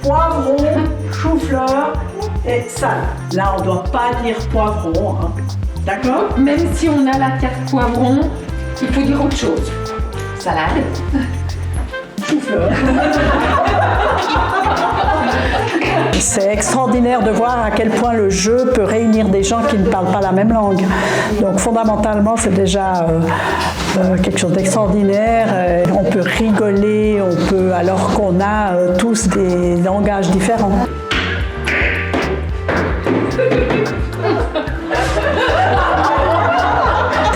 poivron, chou-fleur et salade. Là, on ne doit pas dire poivron, hein. D'accord? Même si on a la carte poivron, il faut dire autre chose. Salade. Chou-fleur. C'est extraordinaire de voir à quel point le jeu peut réunir des gens qui ne parlent pas la même langue. Donc fondamentalement, c'est déjà quelque chose d'extraordinaire. On peut rigoler, alors qu'on a tous des langages différents.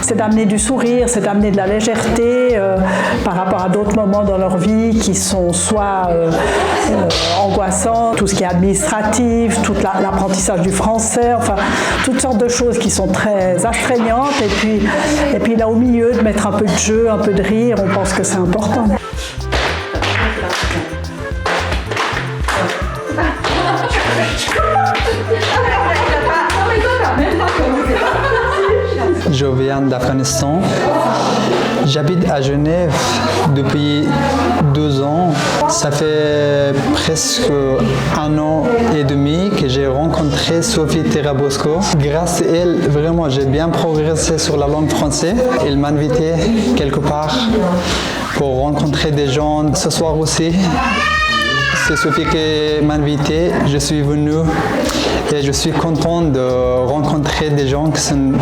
C'est d'amener du sourire, c'est d'amener de la légèreté par rapport à d'autres moments dans leur vie qui sont soit angoissants, tout ce qui est administratif, tout l'apprentissage du français, enfin toutes sortes de choses qui sont très astreignantes. Et puis là au milieu, de mettre un peu de jeu, un peu de rire, on pense que c'est important. Je viens d'Afghanistan. J'habite à Genève depuis 2 ans. Ça fait presque 1 an et demi que j'ai rencontré Sophie Terabosco. Grâce à elle, vraiment, j'ai bien progressé sur la langue française. Elle m'a invité quelque part pour rencontrer des gens. Ce soir aussi, c'est Sophie qui m'a invité. Je suis venu et je suis content de rencontrer des gens qui sont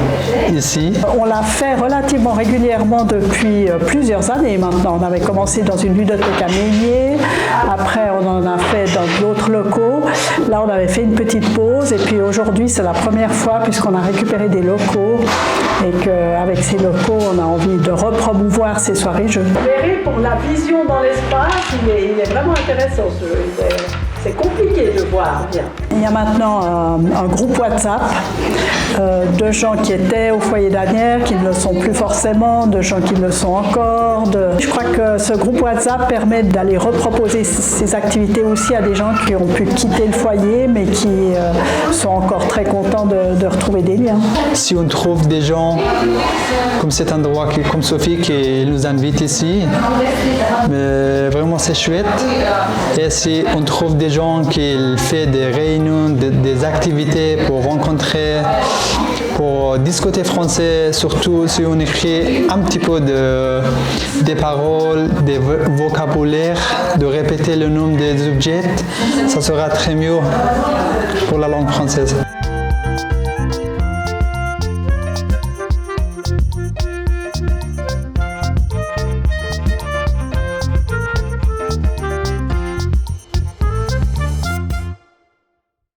ici. On l'a fait relativement régulièrement depuis plusieurs années maintenant. On avait commencé dans une ludothèque à Meunier, après on en a fait dans d'autres locaux. Là on avait fait une petite pause et puis aujourd'hui c'est la première fois puisqu'on a récupéré des locaux et qu'avec ces locaux on a envie de repromouvoir ces soirées jeux. Vous verrez, pour la vision dans l'espace, il est vraiment intéressant ce jeu. C'est compliqué de voir bien. Il y a maintenant un groupe WhatsApp de gens qui étaient au foyer d'Asnières, qui ne le sont plus forcément, de gens qui le sont encore. Je crois que ce groupe WhatsApp permet d'aller reproposer ces activités aussi à des gens qui ont pu quitter le foyer, mais qui sont encore très contents de retrouver des liens. Si on trouve des gens comme cet endroit, comme Sophie qui nous invite ici, mais vraiment c'est chouette. Et si on trouve des gens qui font des réunions, des activités pour rencontrer, pour discuter français, surtout si on écrit un petit peu des paroles, des vocabulaires, de répéter le nom des objets, ça sera très mieux pour la langue française.